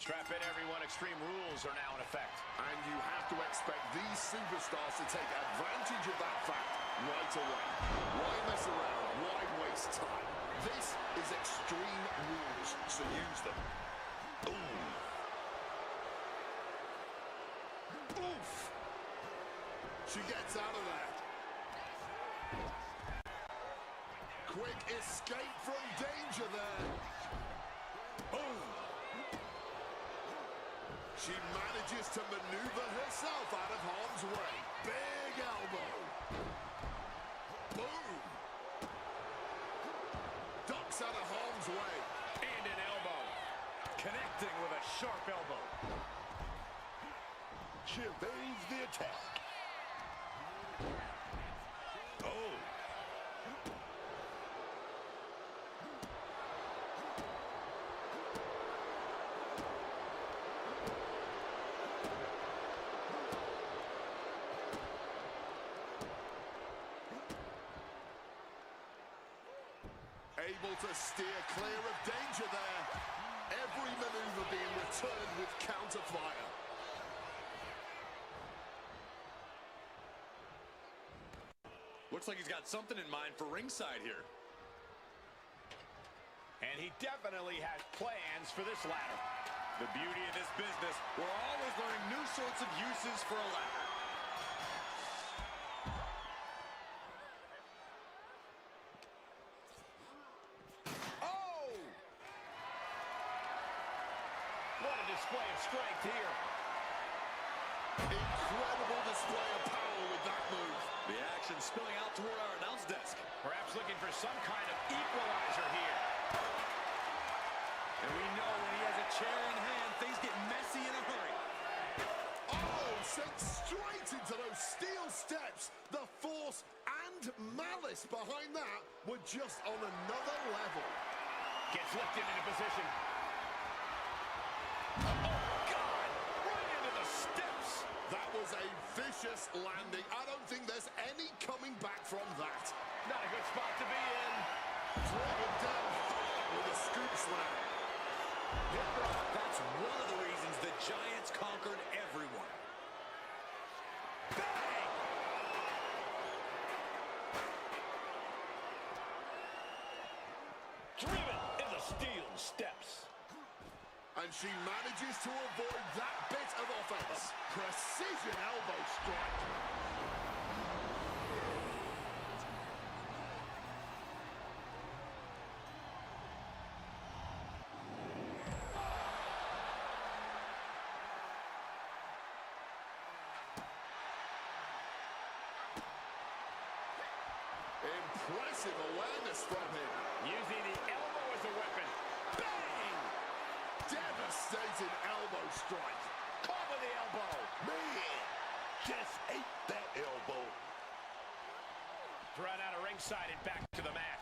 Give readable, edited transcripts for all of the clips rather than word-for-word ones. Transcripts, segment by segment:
Strap in, everyone. Extreme rules are now in effect. And you have to expect these superstars to take advantage of that fact right away. Why mess around? Why waste time? This is extreme rules, so use them. Ooh. Oof! She gets out of that. Quick escape from danger there. Boom! She manages to maneuver herself out of harm's way. Big elbow. Boom! Ducks out of harm's way. And an elbow. Connecting with a sharp elbow. She evades the attack. Oh! Able to steer clear of danger there. Every maneuver being returned with counter fire. Looks like he's got something in mind for ringside here. And he definitely has plans for this ladder. The beauty of this business, we're always learning new sorts of uses for a ladder. What a display of strength here. Incredible display of power with that move. The action spilling out toward our announce desk. Perhaps looking for some kind of equalizer here. And we know when he has a chair in hand, things get messy in a hurry. Oh, sent straight into those steel steps. The force and malice behind that were just on another level. Gets lifted into position. That was a vicious landing. I don't think there's any coming back from that. Not a good spot to be in. Driven down hard with a scoop slam. That's one of the reasons the Giants conquered everyone. Bang! Driven in the steel steps. And she manages to avoid that bit of offense. Precision elbow strike. Impressive awareness from him. Using the elbow as a weapon. Bang! Devastating elbow strike. Caught with the elbow. Man, just ate that elbow. Thrown out of ringside and back to the mat.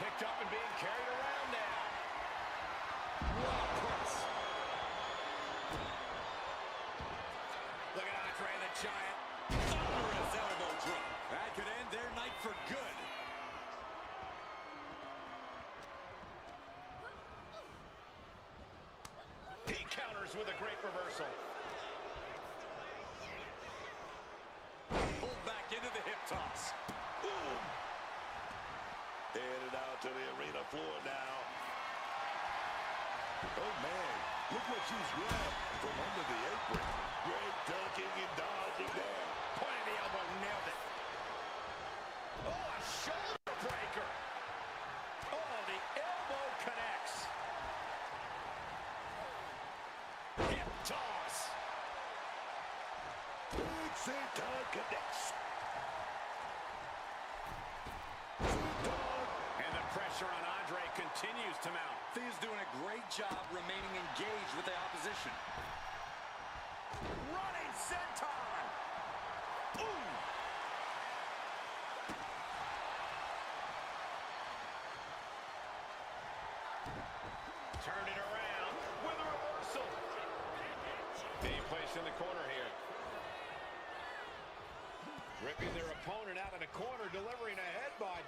Picked up and being carried around now. What a press. Look at Andre the Giant. Thunderous elbow drop. That could end their night for good. He counters with a great reversal. Pulled back into the hip toss. Boom. Headed out to the arena floor now. Oh, man. Look what she's grabbed from under the apron. Great ducking and dodging there. Point of the elbow, nailed it. Oh, a shoulder breaker. Oh, the elbow connects. Hip toss. Big senton connects. And the pressure on Andre continues to mount. Thea's doing a great job remaining engaged with the opposition. Running senton. Ooh. Turn it around with a reversal. Being placed in the corner here. Ripping their opponent out of the corner, delivering a headbutt.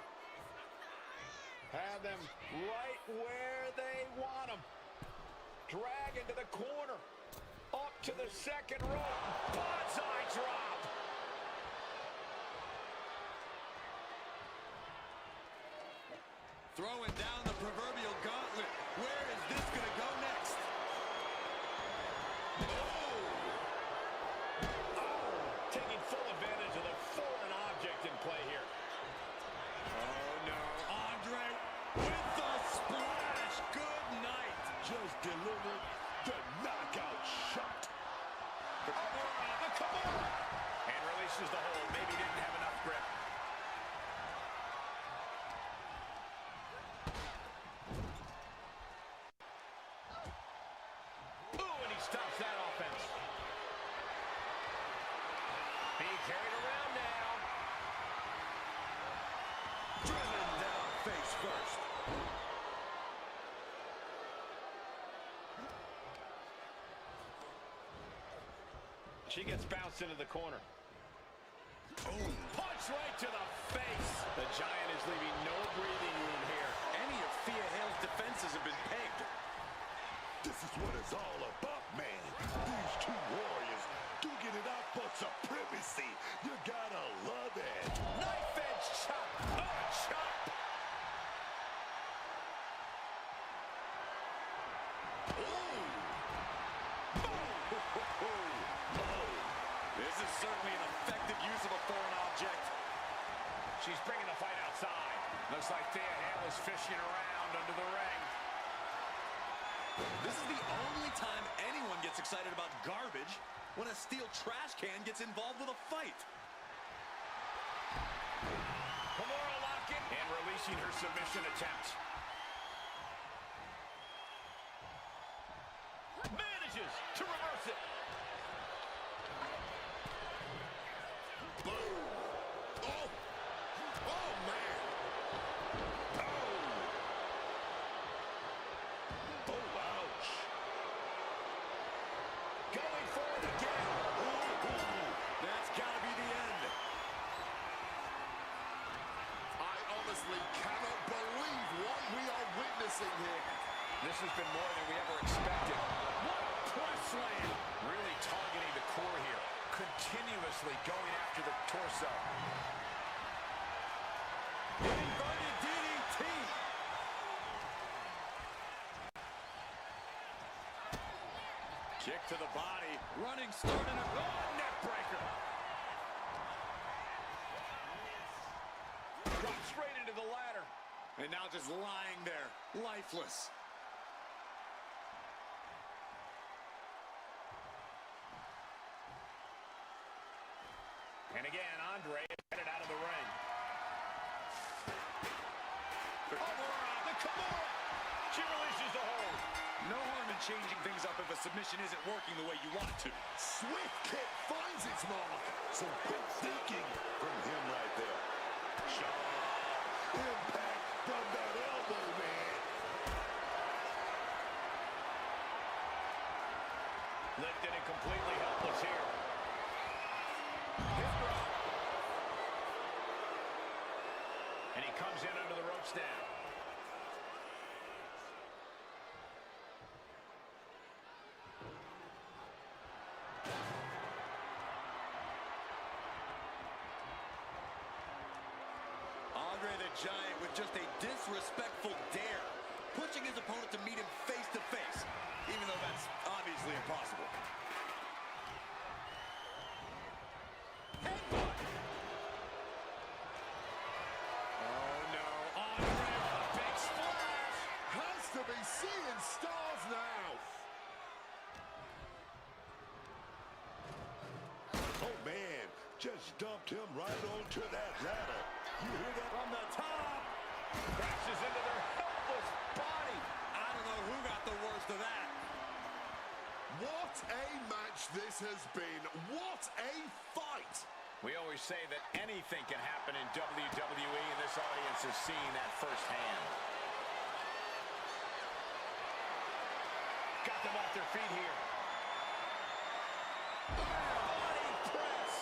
Have them right where they want them. Drag into the corner. Up to the second rope. Bonsai drop. Throwing down the proverbial gauntlet. Where is this going to go next? Taking full advantage of the foreign object in play here. Oh, no. Andre with the splash. Good night. Just delivered the knockout shot. The Kimura. And releases the hold. Maybe didn't have enough grip. Ooh, and he stops that offense. Being carried around now. Driven down face first. She gets bounced into the corner. Boom. Punch right to the face. The Giant is leaving no breathing room here. Any of Thea Hail's defenses have been pegged. This is what it's all about, man. These two warriors duking it out for supremacy. You gotta love it. Knife edge chop. Oh, chop. This is certainly an effective use of a foreign object. She's bringing the fight outside. Looks like Thea Hail is fishing around under the ring. This is the only time anyone gets excited about garbage, when a steel trash can gets involved with a fight. Kimura locking and releasing her submission attempt. Manages to reverse it. Boom. Oh. Oh, man. Oh. Oh, ouch. Going for it again. That's got to be the end. I honestly cannot believe what we are witnessing here. This has been more than we ever expected. What a press slam. Really targeting the core here. Continuously going after the torso. Inverted DDT. Kick to the body. Running start and a Neck breaker. Drop straight into the ladder. And now just lying there, lifeless. And again, Andre is headed out of the ring. The Kimura. She releases the hold. No harm in changing things up if a submission isn't working the way you want to. Swift kick finds its mark. Some quick thinking from him right there. Sharp impact from that elbow, man. Lifted and completely helpless here. Hip drop. And he comes in under the ropes now. Andre the Giant with just a disrespectful dare, pushing his opponent to meet him face to face, even though that's obviously impossible. Oh no, Andre with a big splash. Has to be seeing stars now. Oh, man. Just dumped him right onto that ladder. You hear that? From the top. Crashes into their helpless body. I don't know who got the worst of that. What a match this has been. What a fight. We always say that anything can happen in WWE, and this audience is seeing that firsthand. Got them off their feet here. Body press.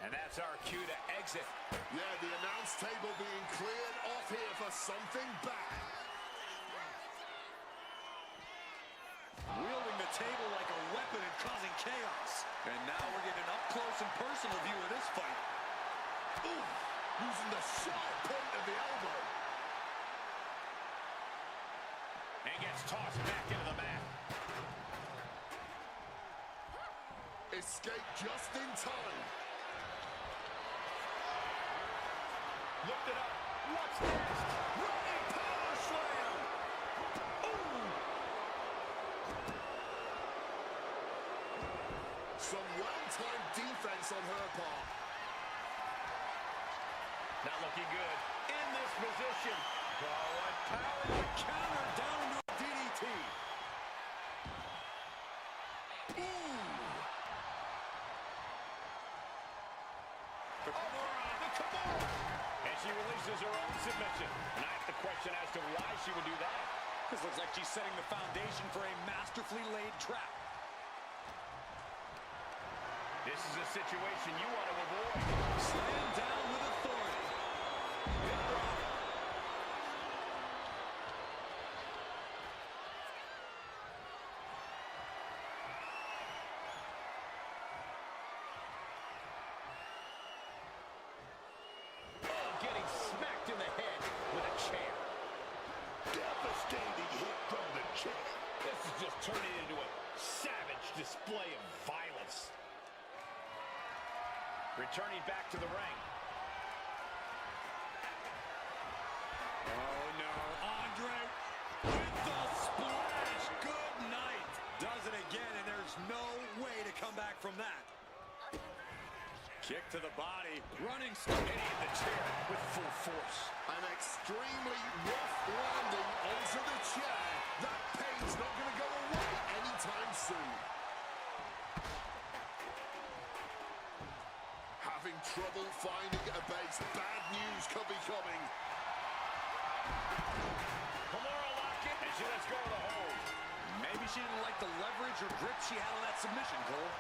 And that's our cue to exit. Yeah, the announce table being cleared off here for something bad. Wielding the table like a weapon and causing chaos. And now we're getting an up-close and personal view of this fight. Ooh, using the sharp point of the elbow. And gets tossed back into the mat. Escape just in time. Looked it up. What's next? Running power slam. Ooh. Some well-timed defense on her part. Not looking good. In this position. Oh, what power. Counter down into a DDT. Ooh. The Kimura. And she releases her own submission. And I have to question as to why she would do that. This looks like she's setting the foundation for a masterfully laid trap. This is a situation you want to avoid. Slam down with authority. Hip drop. Oh, getting smacked in the head with a chair. Devastating hit from the chair. This is just turning into a savage display of violence. Returning back to the ring. Oh, no. Andre with the splash. Good night. Does it again, and there's no way to come back from that. Kick to the body. Running stop. Hitting the chair with full force. An extremely rough landing onto the chair. That pain's not going to go away anytime soon. Having trouble finding a base. Bad news could be coming. Kimura lock it, and she lets go of the hold. Maybe she didn't like the leverage or grip she had on that submission, Cole.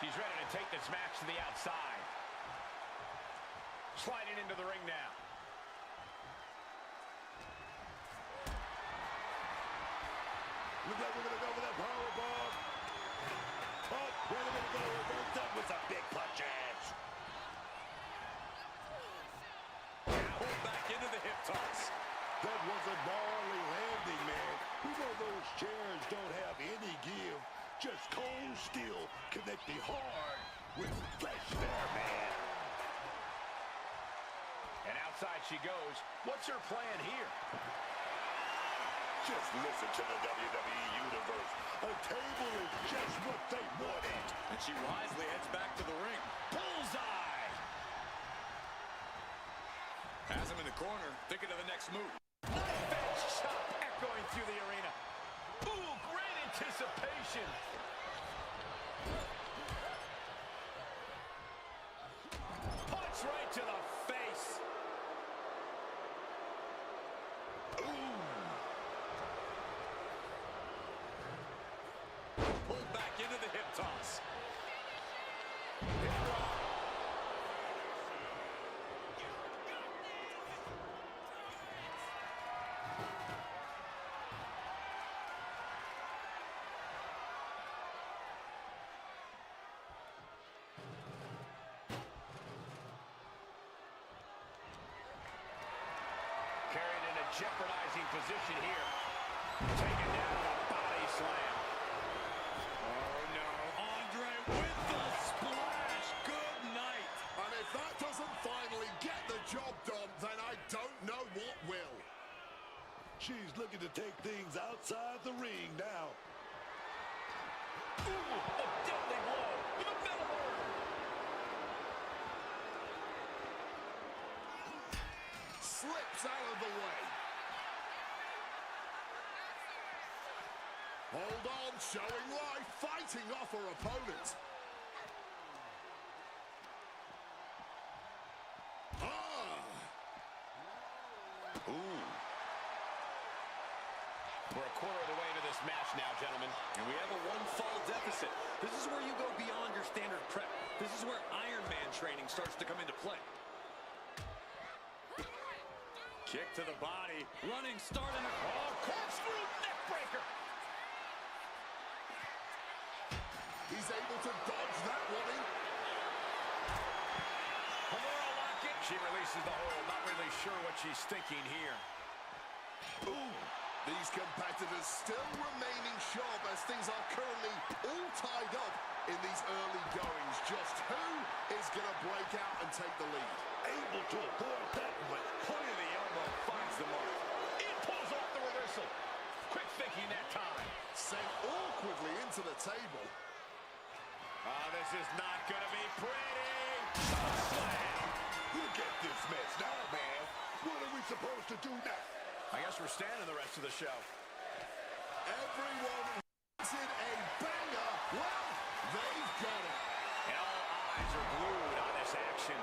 She's ready to take this match to the outside. Sliding into the ring now. Looks like we're going to go for that powerbomb. Oh, where are we going to go? Reverse up with some big punches. Pulled back into the hip toss. That was a gnarly landing, man. We know those chairs don't have any give. Just cold steel connecting hard with flesh there, man. And outside she goes. What's her plan here? Just listen to the WWE Universe. A table is just what they wanted. And she wisely heads back to the ring. Bullseye! Has him in the corner, thinking of the next move. Knife-edge chop echoing through the arena. Ooh, great anticipation. Punch right to the face. Pulled back into the hip toss. Hip drop. Carried in a jeopardizing position here. Taken down with a body slam. Oh, no. Andre with the splash. Good night. And if that doesn't finally get the job done, then I don't know what will. She's looking to take things outside the ring now. Ooh, a deadly blow with a metal arm. Slips out of the way. Hold on, showing life, fighting off her opponent. Ooh. We're a quarter of the way to this match now, gentlemen. And we have a one-fall deficit. This is where you go beyond your standard prep. This is where Iron Man training starts to come into play. Kick to the body. Running start and a corkscrew neck breaker. He's able to dodge that one in. Kimura lock it. She releases the hold. Not really sure what she's thinking here. Ooh. These competitors still remaining sharp as things are currently all tied up in these early goings. Just who is going to break out and take the lead? Able to avoid that one. Point of the elbow finds the mark. It pulls off the reversal. Quick thinking that time. Sent awkwardly into the table. This is not going to be pretty. Slam. Look at this mess now, man. What are we supposed to do now? I guess we're standing the rest of the show. Everyone wanted a banger. Well, they've got it. And all eyes are glued on this action.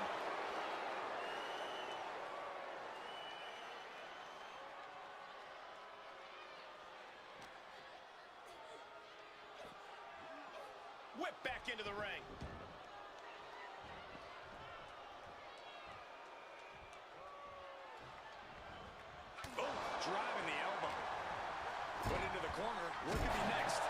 Whip back into the ring. Driving the elbow. Put into the corner. Where could be next?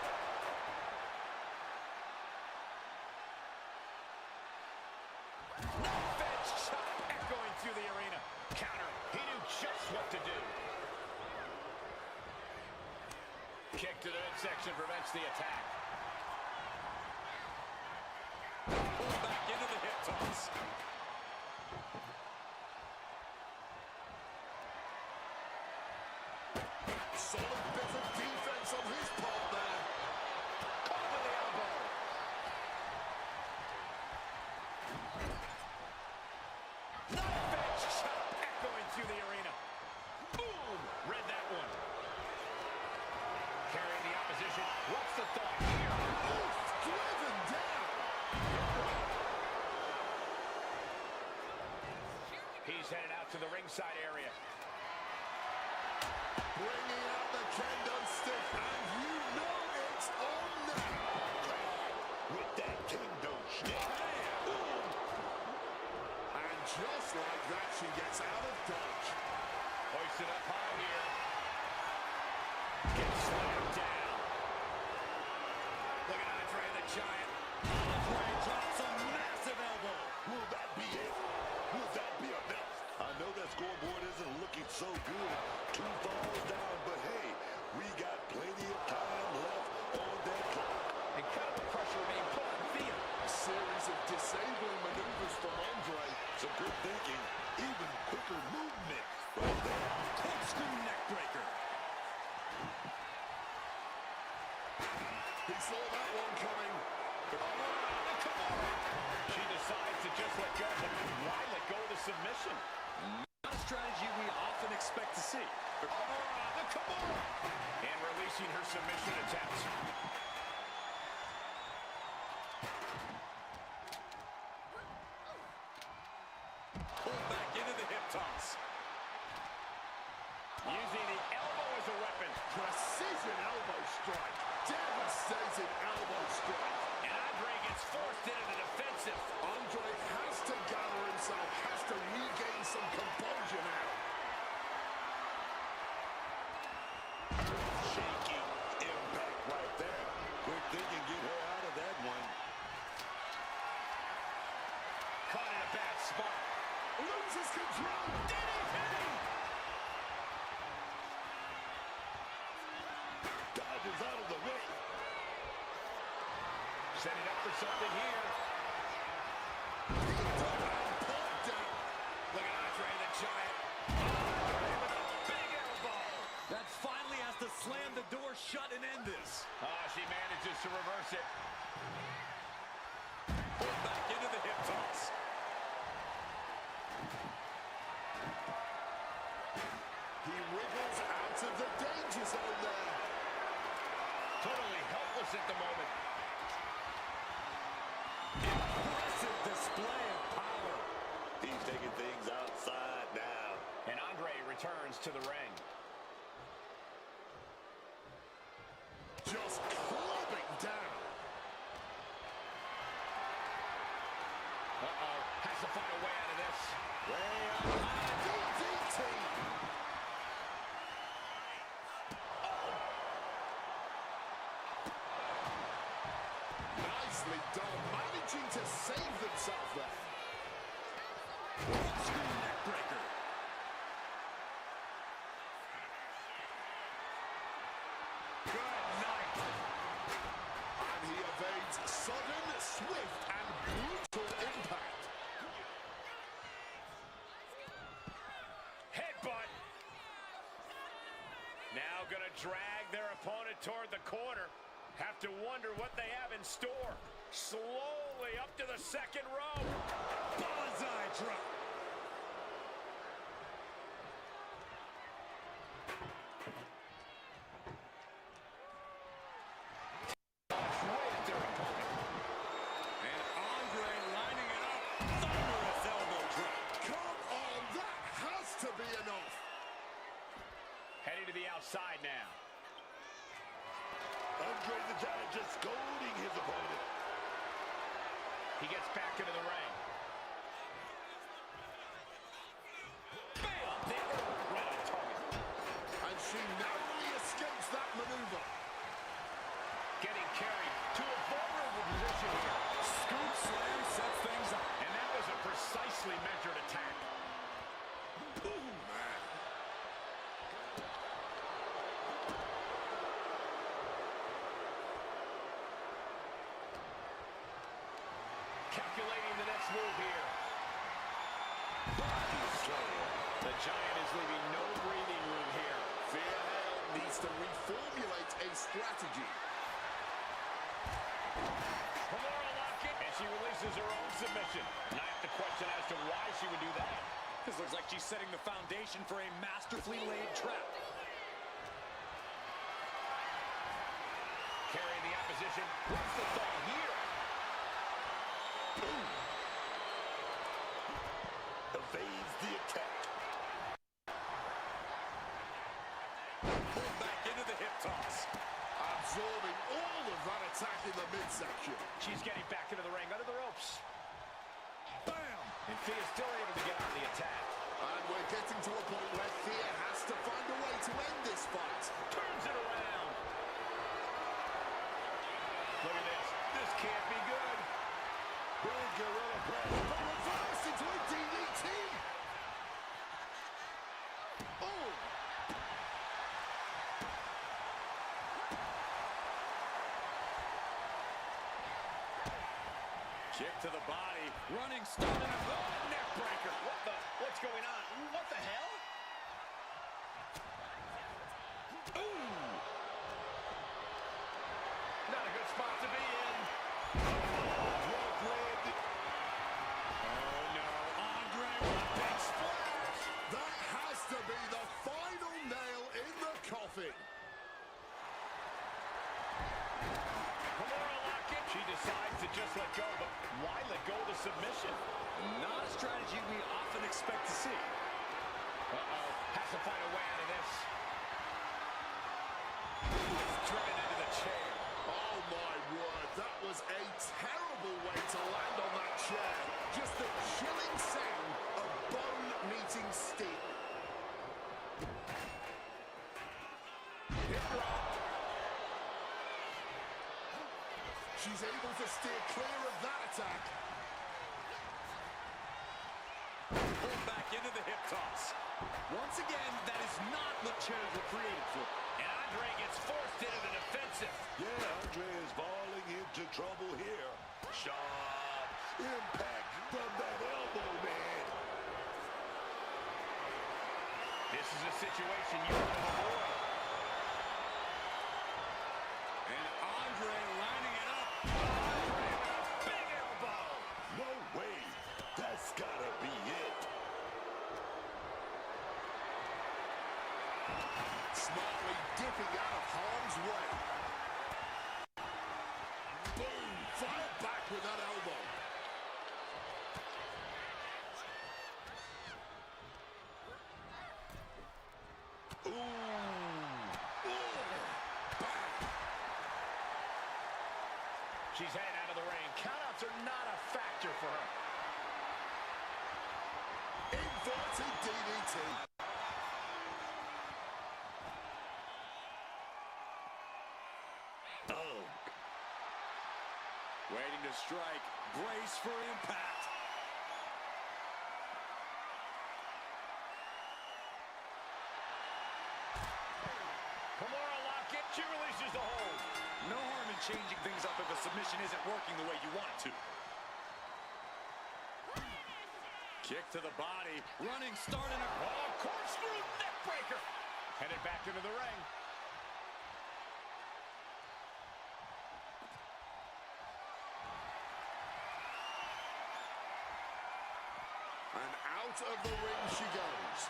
Fence shot echoing through the arena. Counter. He knew just what to do. Kick to the midsection prevents the attack. Pulled back into the hip toss. Solid bit of defense on his part there. Caught with the elbow. Fence shot echoing through the arena. Boom! Read that one. Carrying the opposition. What's the thought here? Oof, driven down. He's headed out to the ringside area. Bringing out the kendo stick, and you know it's on now. With that kendo stick. And just like that, she gets out of dodge. Hoisted up high here. Gets slammed down. Look at Andre the Giant. Andre drops a massive elbow. Will that be it? Will that be enough? I know that scoreboard isn't looking so good. 2 falls down, but hey, we got plenty of time left on that clock. Incredible pressure being put on Thea. A series of disabling maneuvers from Andre. Some good thinking, even quicker movement right there. corkscrew neck breaker. He saw that one coming. She decides to just let go, but why let go of the submission? Not a strategy we often expect to see. And releasing her submission attempts. Pulled back into the hip toss. Using the elbow as a weapon. Precision elbow strike. Devastating elbow strike. And Andre gets forced into the defensive. Andre has to gather himself, has to regain some composure now. Shaky impact right there. Quick thinking, get her out of that one. Caught in a bad spot. Loses control. Dodges out of the way. Setting up for something here. Look at Andre the Giant. Andre with a big elbow. That finally has to slam the door shut and end this. She manages to reverse it. Pulled back into the hip toss. He wriggles out of the danger zone there. Totally helpless at the moment. Impressive display of power. He's taking things outside now. And Andre returns to the ring. Just clubbing down. Uh-oh. find a way out of this. Way up high. DDT. Nicely done, managing to save themselves there. Screw neck breaker. Good night. And he evades sudden, swift, and brutal impact. Headbutt. Now gonna drag their opponent toward the corner. Have to wonder what they have in store. Slowly up to the second row. Bullseye drop. Right at their opponent. And Andre lining it up. Thunderous elbow drop. Come on, that has to be enough. Heading to the outside now. Andre the Giant just goading his opponent. He gets back into the ring. Bam! There, right on target. And she narrowly escapes that maneuver. Getting carried to a vulnerable position here. Scoop slam sets things up. And that was a precisely measured attack. Boom, man. Calculating the next move here. Body slam. The Giant is leaving no breathing room here. Thea Hail needs to reformulate a strategy. Memorial lock-in, and she releases her own submission. And I have to question as to why she would do that. This looks like she's setting the foundation for a masterfully laid trap. Carrying the opposition. What's the thought here? Evades the attack. Pulled back into the hip toss. Absorbing all of that attack in the midsection. She's getting back into the ring under the ropes. Bam! And Thea's still able to get on the attack. And we're getting to a point where Thea has to find a way to end this fight. Turns it around. Look at this. This can't be good. Big gorilla press. But reversed into a DDT. Oh! Kick to the body. Running start and a neck breaker. What's going on? What the hell? Ooh! Not a good spot to be in. Rope landed. Oh no. Andre with a big splash. That has to be the final nail in the coffin. Memorial lock-in. She decides to just let go, but why let go of the submission? Not a strategy we often expect to see. Uh-oh. Has to find a way out of this. Driven into the chair. Oh my word, that was a terrible way to land on that chair. Just the chilling sound of bone meeting steel. Hip drop. She's able to steer clear of that attack. Pulled back into the hip toss. Once again, that is not what chairs were created for. And Andre gets forced into the defensive. Yeah, Andre is falling into trouble here. Sharp impact from that elbow, man. This is a situation you want to avoid. And Andre lining it up. Andre with a big elbow. No way. That's gotta be it. Smartly dipping out of harm's way. Boom! Fired back with that elbow. Ooh! Bang! She's heading out of the ring. Countouts are not a factor for her. Inverted DDT. Oh. Waiting to strike. Brace for impact. Kimura lock it. She releases the hold. No harm in changing things up if a submission isn't working the way you want it to. Kick to the body. Running start in a... Oh, corkscrew neck breaker. Headed back into the ring. And out of the ring she goes.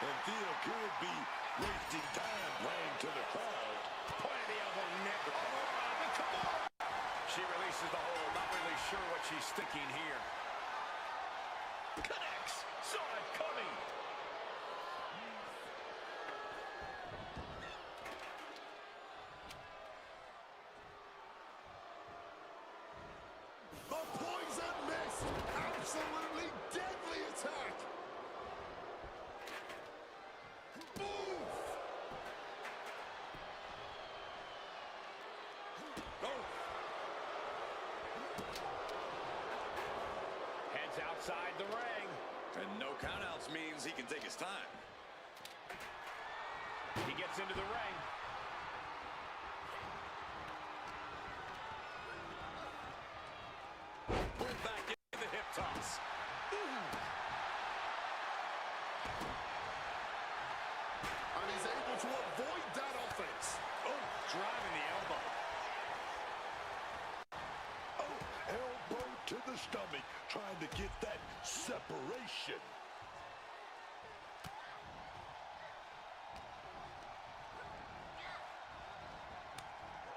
And Thea could be wasting time playing to the crowd. Point of the elbow, neck. Oh, come on. She releases the hold. Not really sure what she's thinking here. Connects. Saw it coming. The poison miss. Absolutely deadly attack. Move. Oh. Heads outside the ring. And no countouts means he can take his time. He gets into the ring. Pulled back into the hip toss. And he's able to avoid that offense. Oh, driving the elbow. Oh, elbow to the stomach, trying to get that separation.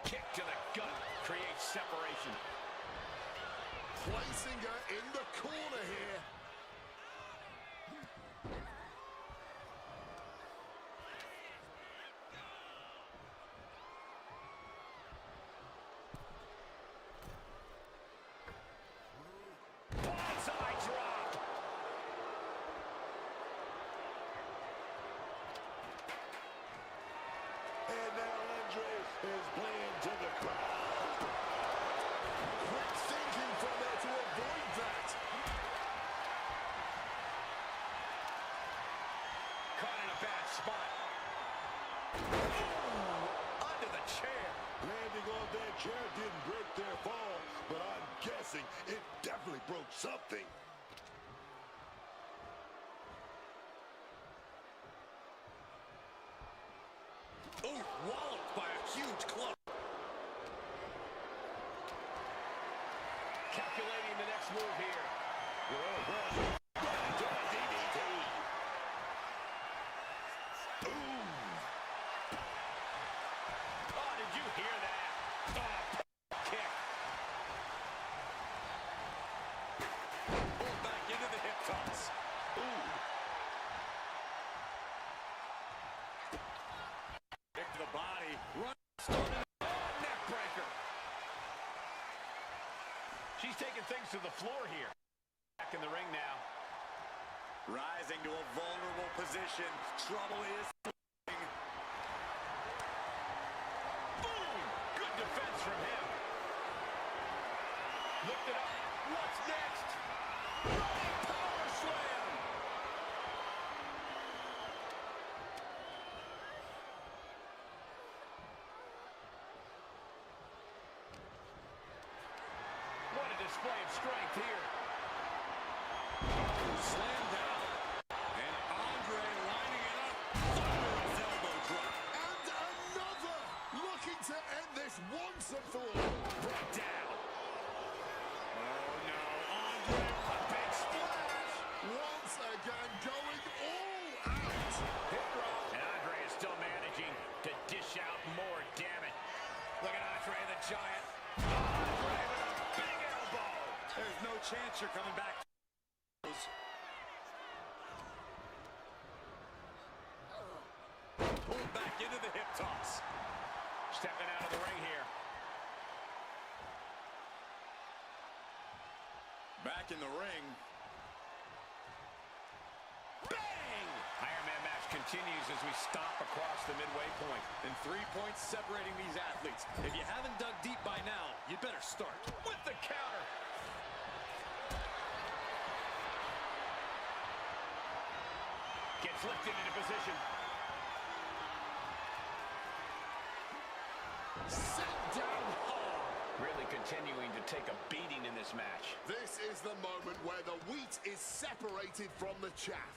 Kick to the gut. Creates separation. Placing her in the corner here. Bonsai drop. And now Andres is playing to the crowd. Quick thinking from there to avoid that. Caught in a bad spot. Ooh, under the chair. Landing on that chair didn't break their fall, but I'm guessing it definitely broke something. Oh, walloped by a huge club. Calculating the next move here. Into a DDT. Ooh. Oh, did you hear that? Oh, kick. Pulled back into the hip toss. Ooh. Kick to the body. Run started. Oh, neck breaker. She's taking things to the floor here. Back in the ring now. Rising to a vulnerable position. Trouble is brewing. Boom! Good defense from him. Lift it up. What's next? Running power slam. What a display of strength here. Slam down. And Andre lining it up. Thunderous elbow drop. And another. Looking to end this once and for all. Brought down. Oh, no. Andre, a big splash. Once again going all out. Hip drop. And Andre is still managing to dish out more damage. Look at Andre the Giant. Andre with a big elbow. There's no chance you're coming back. Pulled back into the hip toss. Stepping out of the ring here. Back in the ring. continues as we stomp across the midway point. And 3 points separating these athletes. If you haven't dug deep by now, you'd better start. With the counter. Gets lifted into position. Set down hard. Really continuing to take a beating in this match. This is the moment where the wheat is separated from the chaff.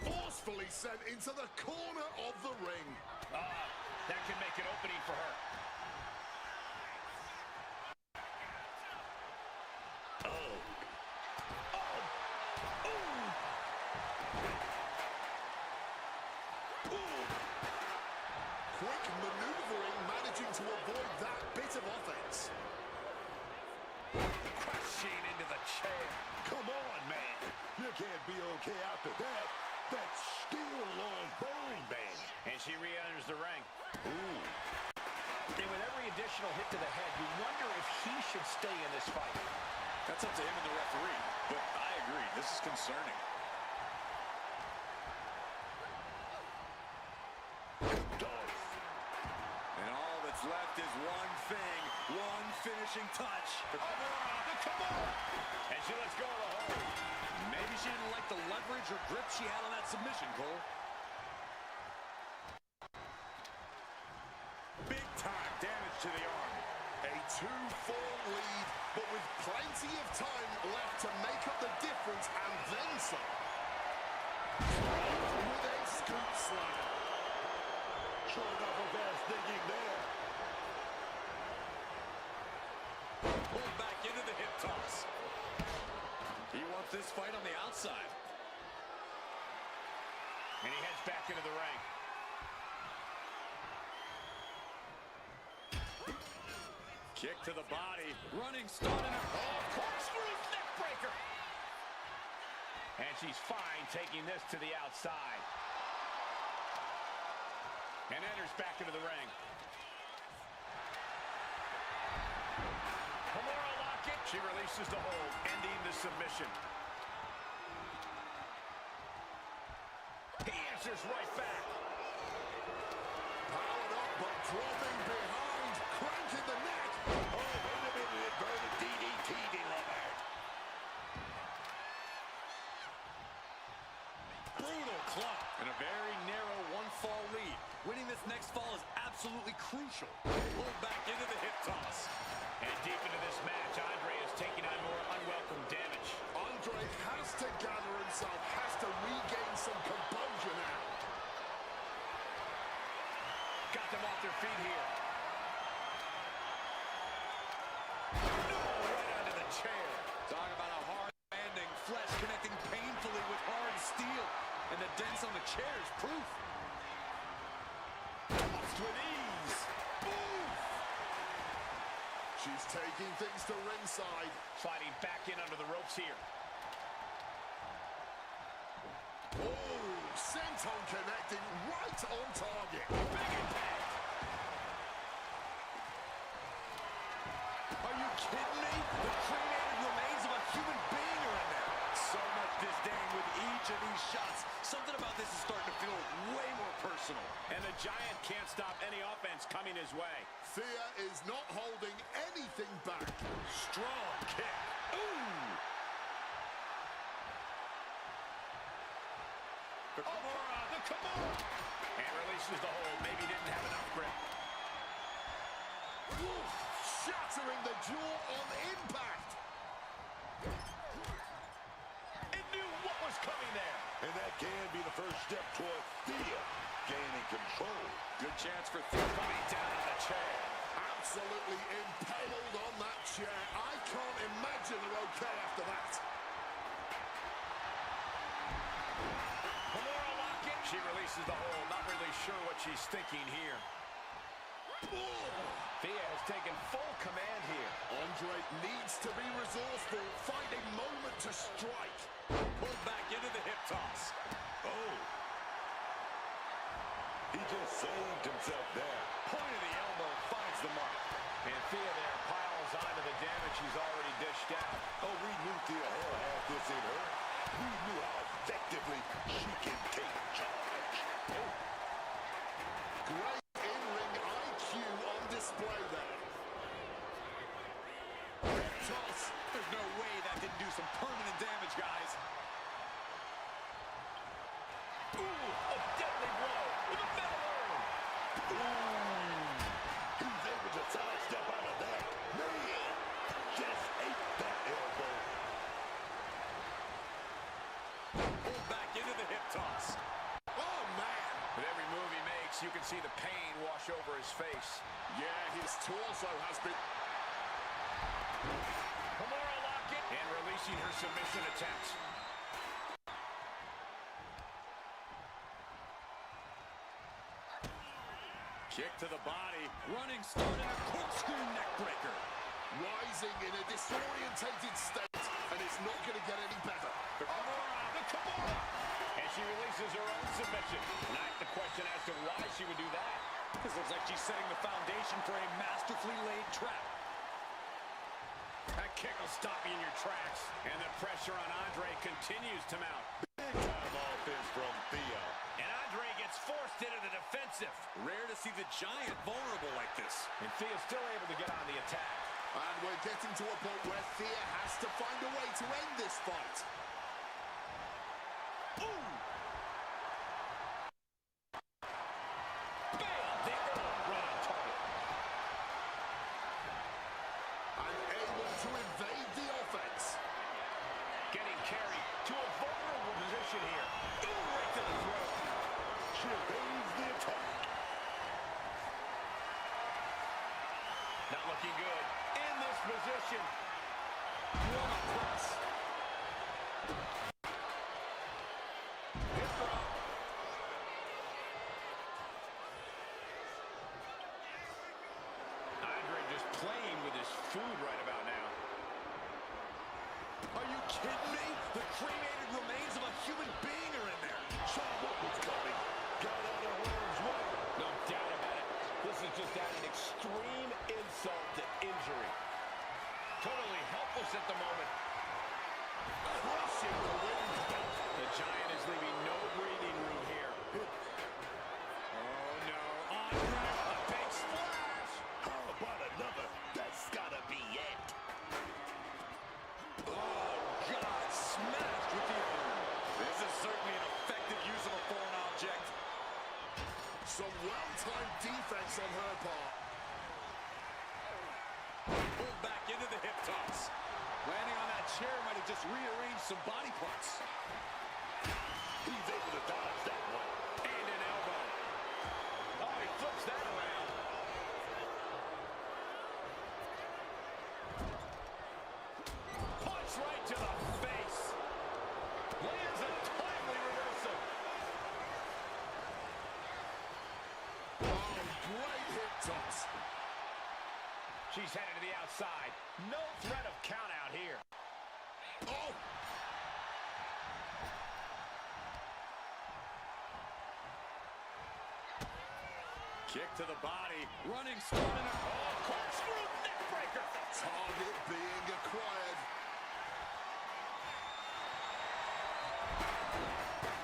Forcefully sent into the corner of the ring. That can make an opening for her. Quick maneuvering, managing to avoid that bit of offense. Crashing into the chair. Come on, man. You can't be okay after that. That's steel on bone, man. And she re-enters the ring. Ooh. And with every additional hit to the head, you wonder if he should stay in this fight. That's up to him and the referee. But I agree, this is concerning. And all that's left is one thing, one finishing touch. The Kimura. And she lets go of the hold. Maybe she didn't like the leverage or grip she had on that submission, Cole. Big time damage to the arm. A 2-4 lead, but with plenty of time left to make up the difference and then some. With a scoop slam. Sure enough, a fast thinking there. Pulled back into the hip toss. He wants this fight on the outside. And he heads back into the ring. Kick to the body. Running start in a... Oh, corkscrew neck breaker. And she's fine taking this to the outside. And enters back into the ring. Kimura lock it. She releases the hold, ending the submission. He answers right back. Powered up, but dropping behind. Cranking the neck. Oh, wait a minute. Inverted DDT delivered. Brutal club. And a very narrow one-fall lead. Winning this next fall is absolutely crucial. Pulled back into the hip toss. And deep into this match, Andre is taking on more unwelcome damage. Andre has to gather himself, has to regain some composure now. Got them off their feet here. Right onto the chair. Talk about a hard landing, flesh connecting painfully with hard steel. And the dents on the chair is proof. Tossed with ease. Oof. She's taking things to ringside. Sliding back in under the ropes here. Oh, senton connecting right on target. Big impact. Are you kidding me? The cremated remains of a human being are in there. So much disdain with each of these shots. Something about this is starting to feel way more personal. And the Giant can't stop any offense coming his way. Thea is not holding anything back. Strong kick. Ooh! The Kimura. And releases the hold. Maybe didn't have enough grip. Woof, shattering the jaw on impact. It knew what was coming there. And that can be the first step toward Thea gaining control. Good chance for Thea. Coming down on the chair. Absolutely impaled on that chair. I can't imagine her okay after that. Kimura lock it. She releases the hold. Not really sure what she's thinking here. Thea has taken full command here. Andre needs to be resourceful, finding moment to strike. Pulled back into the hip toss. Oh. He just saved himself there. Point of the elbow finds the mark. And Thea there piles onto the damage she's already dished out. Oh, we knew Thea Hail had this in her. We knew how effectively she can take charge. Great in-ring IQ on display there. Toss. There's no way that didn't do some permanent damage, guys. Ooh, a deadly blow with a feather. He's able to sidestep out of that. Man, just ate that elbow. Pulled back into the hip toss. Oh, man. With every move he makes, you can see the pain wash over his face. Yeah, his torso has been... Kimura lock it. And releasing her submission attempts. Kick to the body. Running start and a corkscrew neck breaker. rising in a disorientated state, and it's not going to get any better. The Kimura! And she releases her own submission. Not the question as to why she would do that. This looks like she's setting the foundation for a masterfully laid trap. That kick will stop you in your tracks. And the pressure on Andre continues to mount. Big time offense from Thea. And Andre gets forced into the defensive. Rare to see the Giant vulnerable like this. And Thea's still able to get on the attack. And we're getting to a point where Thea has to find a way to end this fight. Ooh! Bam! There, right on target. And able to invade the offense. Getting carried to a vulnerable position here. Ooh, right to the throat. She evades the attack. Not looking good. In this position. What a press. Hip drop. Andre just playing with his food right about now. Are you kidding me? The cremated remains of a human being are in there. Saw what was coming. Got out of harm's way. No doubt about it. This is just adding extreme insult to injury. Totally helpless at the moment. Crushing the wind. The Giant is leaving no breathing room here. Oh, no. Andre, a big splash. How about another? That's gotta be it. Oh, God, smashed with the iron. This is certainly an effective use of a foreign object. Some well-timed defense on her part. Pulled back into the hip toss. Landing on that chair might have just rearranged some body parts. He's able to dodge that one. And an elbow. Oh, he flips that around. Punch right to the face. Lands a timely reversal. Oh, great hip toss. She's headed to the outside. No threat of count out here. Oh! Kick to the body. Running start and a Corkscrew neck breaker. Target being acquired.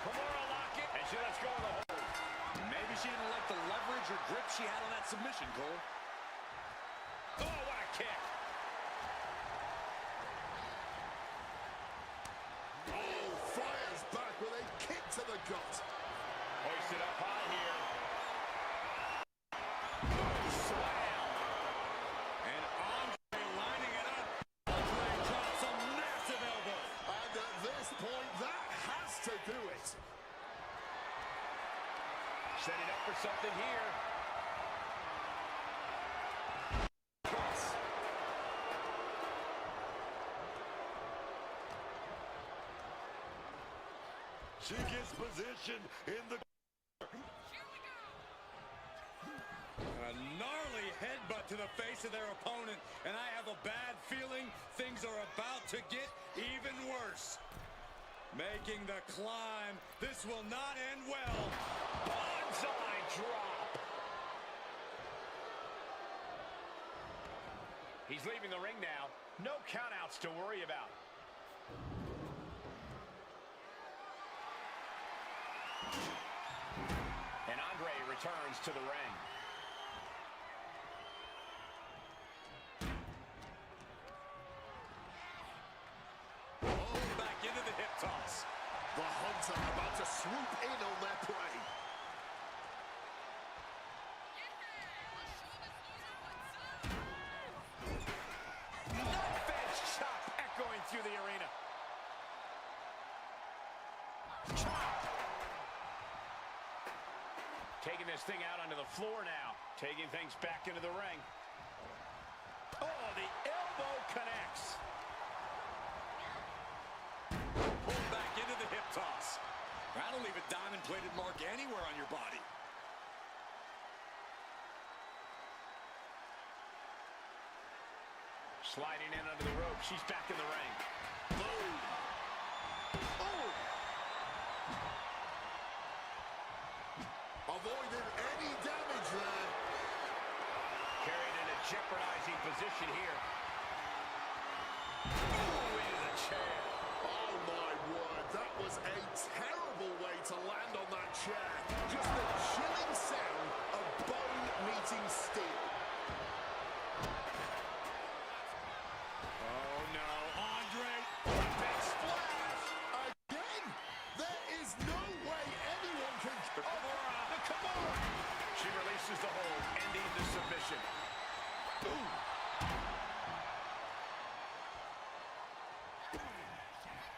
Kimura lock it. And she lets go of the hold. Maybe she didn't like the leverage or grip she had on that submission, Cole. Oh, what a kick. Oh, fires back with a kick to the gut. Hoisted up high here. Slam. And Andre lining it up. Andre drops a massive elbow. And at this point, that has to do it. Setting up for something here. She gets position in the... A gnarly headbutt to the face of their opponent, and I have a bad feeling things are about to get even worse. Making the climb. This will not end well. Bonsai drop. He's leaving the ring now. No countouts to worry about. returns to the ring. Oh, back into the hip toss. The Hunter about to swoop in on their prey. Knife edge chop echoing through the arena. Chop. Taking this thing out onto the floor now. Taking things back into the ring. Oh, the elbow connects. Pulled back into the hip toss. That'll leave a diamond-plated mark anywhere on your body. Sliding in under the rope. She's back in the ring. Boom. Oh. Avoided any damage there. Carried in a jeopardizing position here. Ooh, into the chair. Oh my word, that was a terrible way to land on that chair. Just the chilling sound of bone meeting steel. Oh, no. Andre. Big splash. Again, there is no way anyone can... The Kimura. She releases the hold, ending the submission. Ooh.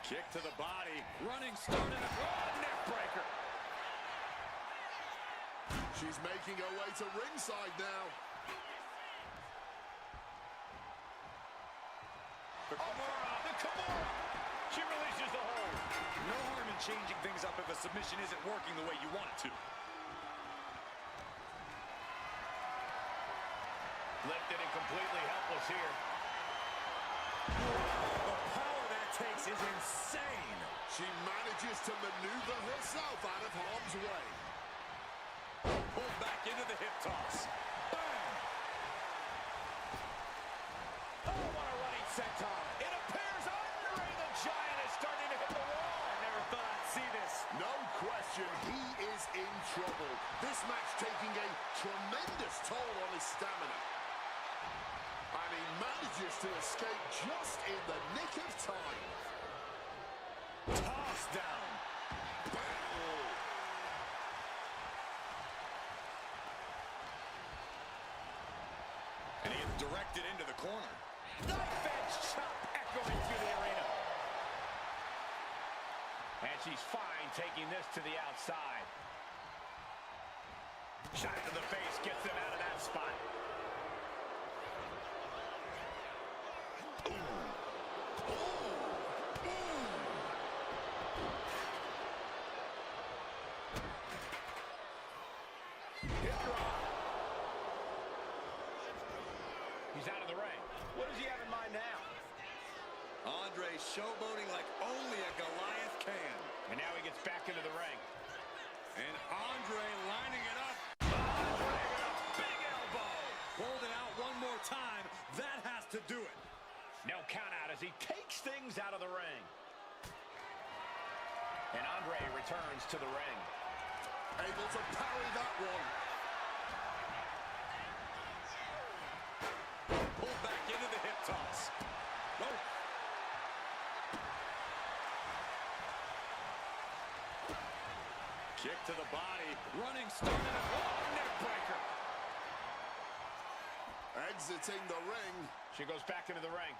Kick to the body. Running start and a neck breaker. She's making her way to ringside now. The Kimura. She releases the hold. No harm in changing things up if a submission isn't working the way you want it to. Lifted and completely helpless here. The power that takes is insane. She manages to maneuver herself out of harm's way. Pulled back into the hip toss. Bam! Oh, what a running senton. It appears Andre the Giant is starting to hit the wall. I never thought I'd see this. No question, he is in trouble. This match taking a tremendous toll on his stamina. And he manages to escape just in the nick of time. Toss down. And he is directed into the corner. Knife edge chop echoing through the arena. And she's fine taking this to the outside. Shot to the face gets them out of that spot. He's out of the ring. What does he have in mind now? Andre showboating like only a Goliath can. And now he gets back into the ring. And Andre lining it up. Andre with a big elbow. Hold it out one more time. That has to do it. No count out as he takes things out of the ring. And Andre returns to the ring. Able to parry that one. Pulled back into the hip toss. Oh. Kick to the body. Running start and a neck breaker. Exiting the ring. She goes back into the ring.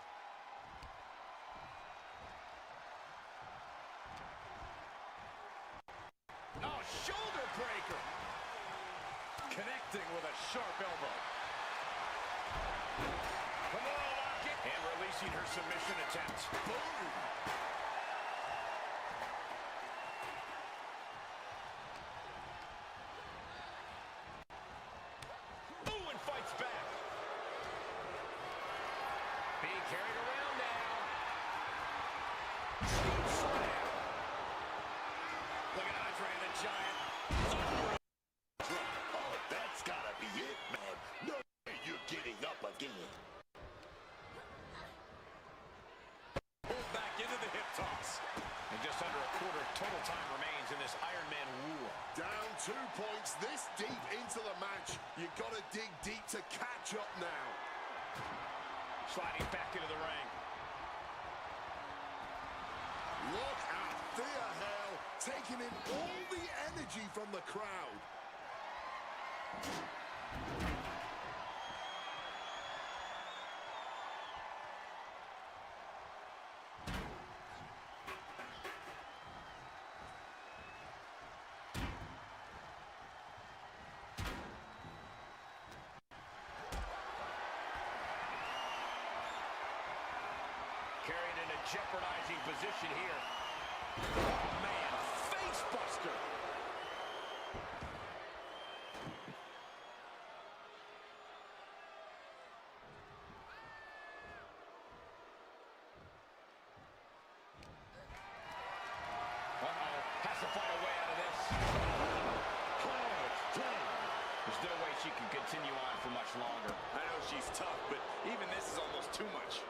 Oh, shoulder breaker. Connecting with a sharp elbow. Kimura lock it. And releasing her submission attempt. Boom. Ooh, and fights back. Being carried around now. Cheap slam. Look at Andre the Giant. Oh, that's gotta be it, man. No way you're getting up again. Pulled back into the hip toss. And just under a quarter of total time remains in this Iron Man war. Down 2 points this deep into the match. You've got to dig deep to catch up now. Sliding back into the ring. Look at Thea Hail taking in all the energy from the crowd. Carried in a jeopardizing position here. Oh, man, face buster. Uh-oh, has to find a way out of this. There's no way she can continue on for much longer. I know she's tough, but even this is almost too much.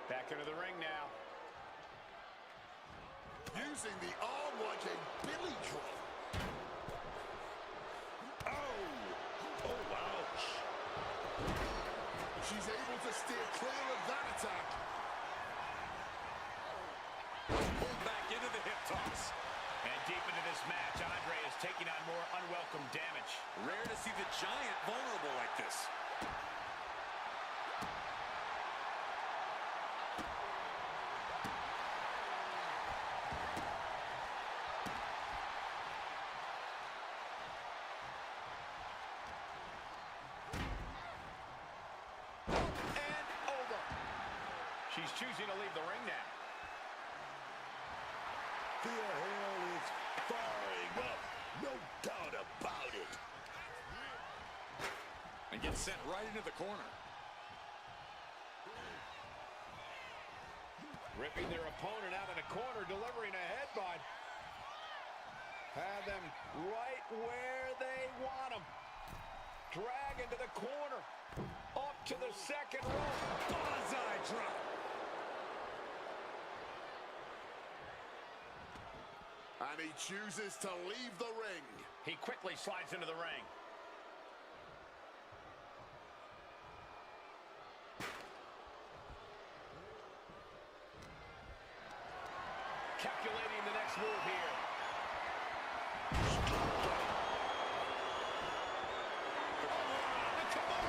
Back into the ring now. Using the arm like a billy club. Oh! Oh, ouch. She's able to steer clear of that attack. Pulled back into the hip toss. And deep into this match, Andre is taking on more unwelcome damage. Rare to see the Giant vulnerable like this. And over. She's choosing to leave the ring now. Thea Hail is firing up, no doubt about it. And gets sent right into the corner. Ripping their opponent out of the corner, delivering a headbutt. Have them right where they want them. Drag into the corner. Up to the second rope. Bullseye drop. And he chooses to leave the ring. He quickly slides into the ring. Calculating the next move here. Come on!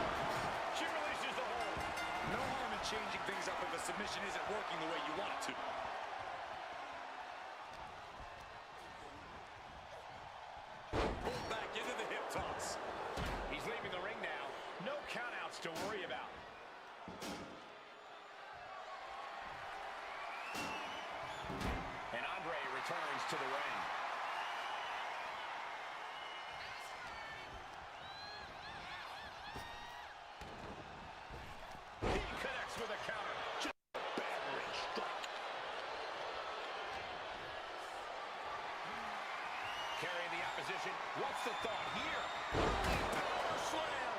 She releases the hold. No harm in changing things up if a submission isn't working the way you want it to. Pulled back into the hip toss. He's leaving the ring now. No countouts to worry about. And Andre returns to the ring. He connects with a counter. Just Battering strike. carrying the opposition. What's the thought here? Power slam.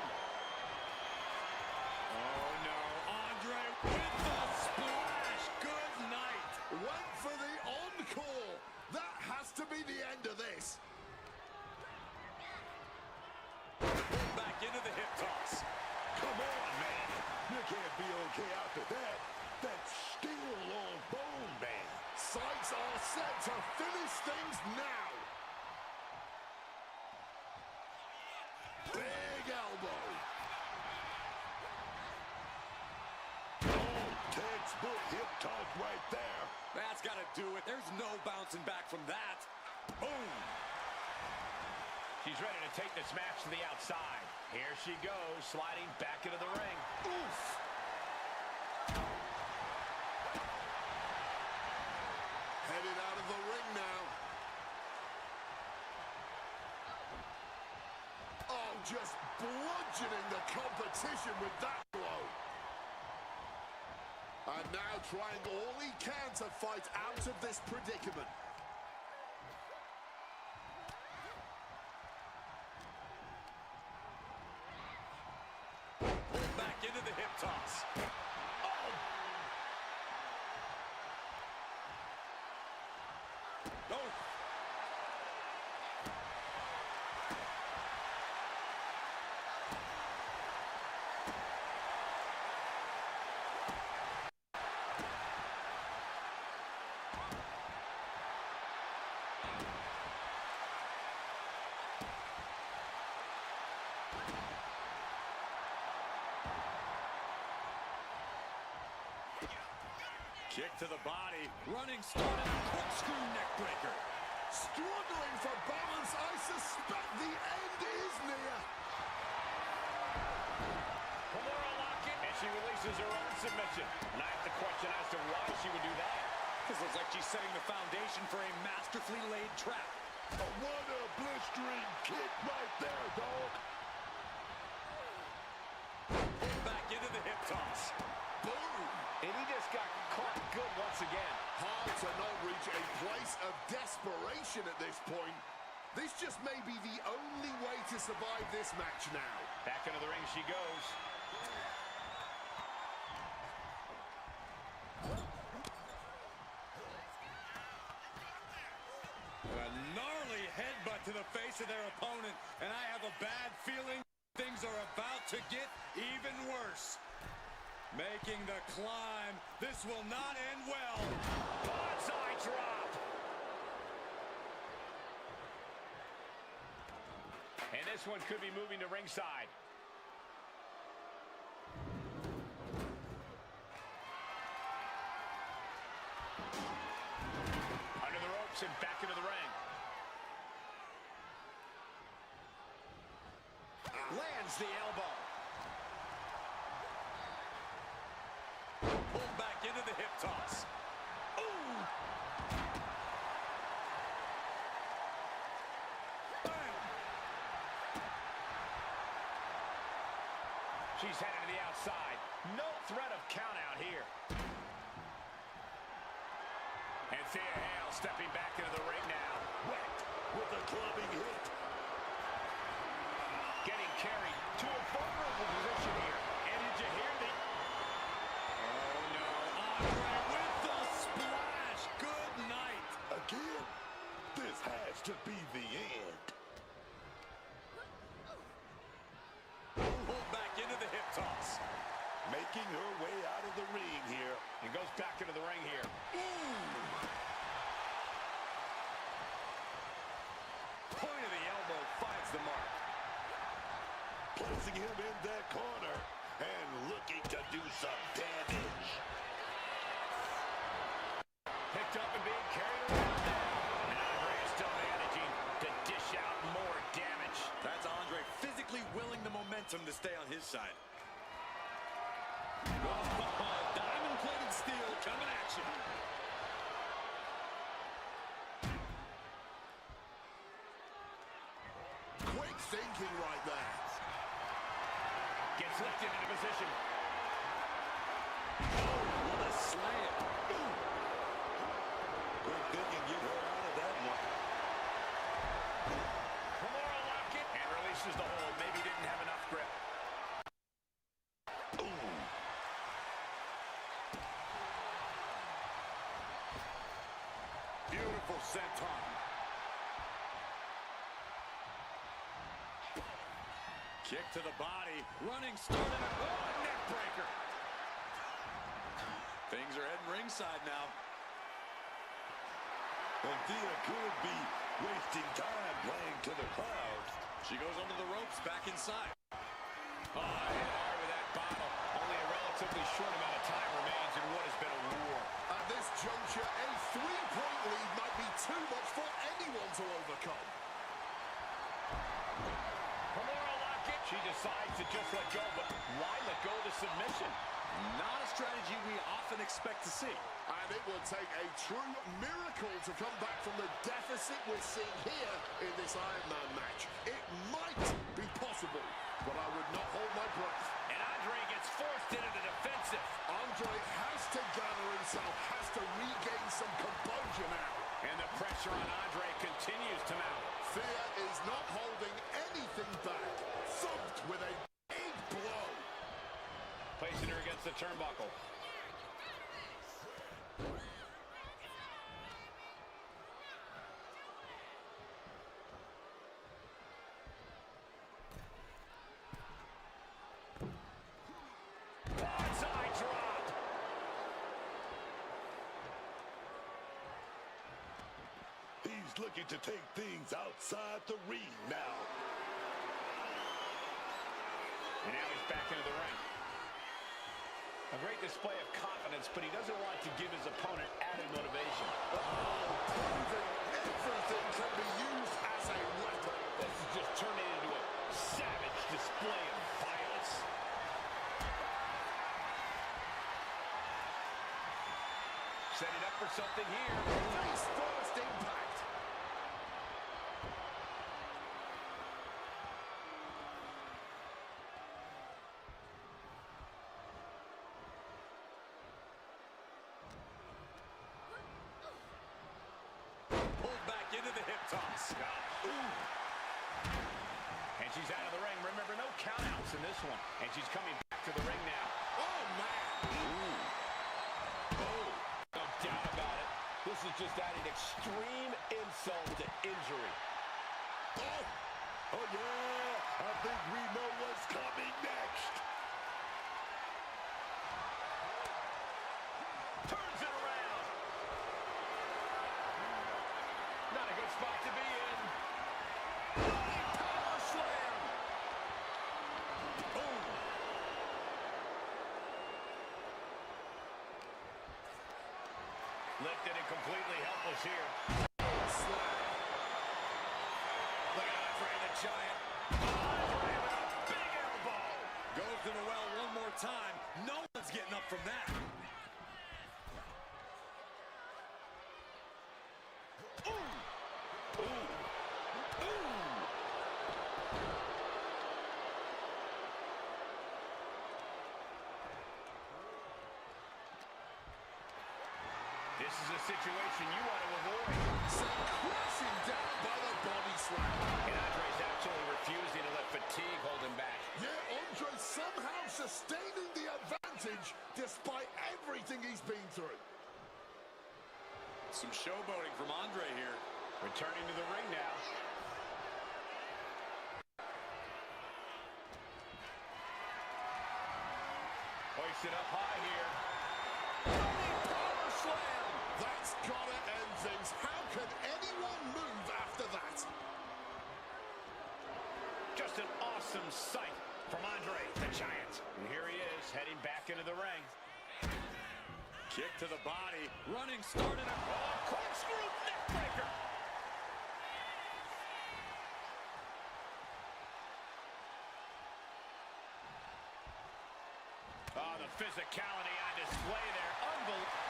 Oh no, Andre with the splash. Good night. Went for the encore. That has to be the end of this. Pulled back into the hip toss. Come on, man. You can't be okay after that. That's steel on bone, man. Sights are set to finish things now. Big elbow. Oh, textbook hip toss right there. That's got to do it. There's no bouncing back from that. Boom. She's ready to take this match to the outside. Here she goes, sliding back into the ring. Oof. Headed out of the ring now. Oh, just bludgeoning the competition with that blow. And now trying all he can to fight out of this predicament. Pulled back into the hip toss. Oh! Oh. Kick to the body. Running start and a corkscrew neck breaker. Struggling for balance. I suspect the end is near. Kimura lock-in, and she releases her own submission. And I have to question as to why she would do that. This looks like she's setting the foundation for a masterfully laid trap. What a blistering kick right there, dog. Pulled back into the hip toss. Boom. And he just got caught good once again. Hard to not reach a place of desperation at this point. This just may be the only way to survive this match now. Back into the ring she goes. A gnarly headbutt to the face of their opponent, and I have a bad feeling things are about to get even worse. Making the climb. This will not end well. Bonsai drop. And this one could be moving to ringside. Under the ropes and back into the ring. Lands the elbow. Pulled back into the hip toss. Ooh! Bam! She's headed to the outside. No threat of count out here. And Thea Hail stepping back into the ring now. Whacked with a clubbing hit. Getting carried to a vulnerable position here. And did you hear the... Oh, no. Andre with the splash. Good night. Again, this has to be the end. Pulled back into the hip toss. Making her way out of the ring here. And goes back into the ring here. Point of the elbow finds the mark. Placing him in that corner and looking to do some damage. Picked up and being carried around now. And Andre is still managing to dish out more damage. That's Andre physically willing the momentum to stay on his side. Oh, diamond-plated steel coming at you. Quick thinking right there. Gets lifted into position. Oh, what a slam. Good thinking, get her out of that one. Kimura lock-in. And releases the hold. Maybe didn't have enough grip. Beautiful senton. Kick to the body. Running start and a neck breaker. Things are heading ringside now. And Thea could be wasting time playing to the crowd. She goes under the ropes back inside. Oh, hit hard with that bottle. Only a relatively short amount of time remains in what has been a war. At this juncture, a 3-point lead might be too much for anyone to overcome. Kimura lock-in. She decides to just let go, but why let go of the submission? Not a strategy we often expect to see. And it will take a true miracle to come back from the deficit we're seeing here in this Iron Man match. It might be possible, but I would not hold my breath. And Andre gets forced into the defensive. Andre has to gather himself, has to regain some composure now. And the pressure on Andre continues to mount. Thea is not holding anything back. Thumped with a big blow. Placing her against the turnbuckle. Bonsai drop. He's looking to take things outside the ring now. And now he's back into the ring. A great display of confidence, but he doesn't want to give his opponent added motivation. Proving everything can be used as a weapon. This is just turning into a savage display of violence. Setting up for something here. Face first impact. Pulled back into the hip toss. Ooh. And she's out of the ring. Remember, no countouts in this one. And she's coming back to the ring now. Oh, man. Ooh. Oh, no doubt about it. This is just adding extreme insult to injury. Oh, Oh, yeah. I think we know what's coming next. Turns it around. Not a good spot to be in. Running power slam. Boom. Lifted and completely helpless here. slam. Look at Andre the Giant. Andre with a big elbow. Goes to the well one more time. No one's getting up from that. Ooh. Ooh. Ooh. This is a situation you want to avoid. Sent crashing down by the body slam. And Andre's actually refusing to let fatigue hold him back. Yeah, Andre somehow sustaining the advantage despite everything he's been through. Some showboating from Andre here. Returning to the ring now. Hoisted up high here. Running power slam. That's gotta end things. How can anyone move after that? Just an awesome sight from Andre the Giant. And here he is, heading back into the ring. Kick to the body. Running start and a Corkscrew neckbreaker. Oh, the physicality on display there. Unbelievable.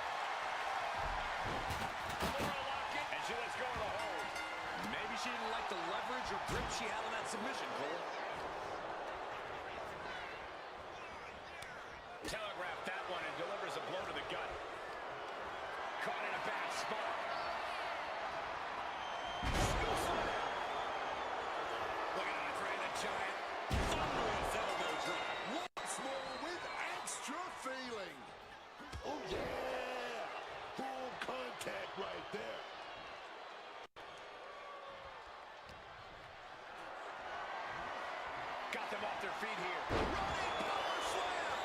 And she lets go of the hold. maybe she didn't like the leverage or grip she had on that submission, Cole. Telegraphed that one and delivers a blow to the gut. Caught in a bad spot. Look at Andre the Giant. Thunderous elbow drop. Once more with extra feeling. Oh, yeah. Full contact right there. Got them off their feet here. Running power slam.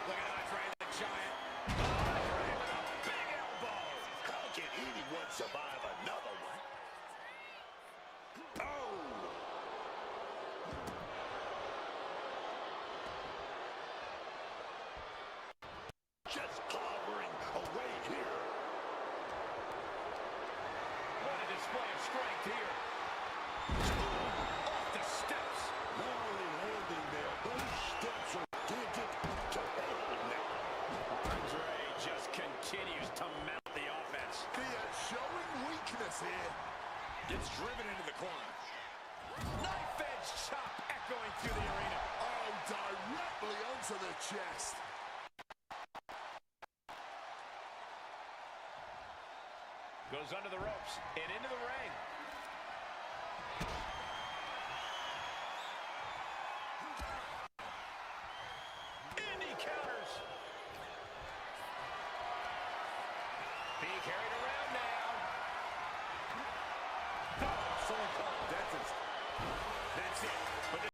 Look at Andre the Giant. Andre with a big elbow. How can anyone survive another one? Oh! Just clobbering away here. What a display of strength here. Off the steps. Not only landing there, those steps are digit to hell now. Andre just continues to mount the offense. Thea showing weakness here. Gets driven into the corner. Knife edge chop echoing through the arena. Oh, directly onto the chest. Goes under the ropes and into the ring. And he counters. Being carried around now. Someone called a dentist. That's it. But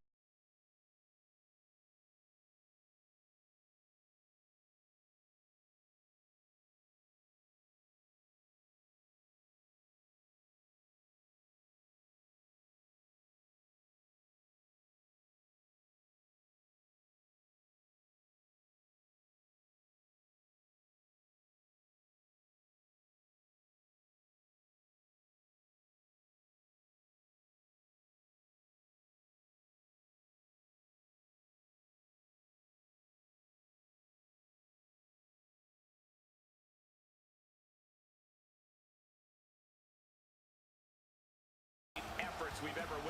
we've ever witnessed.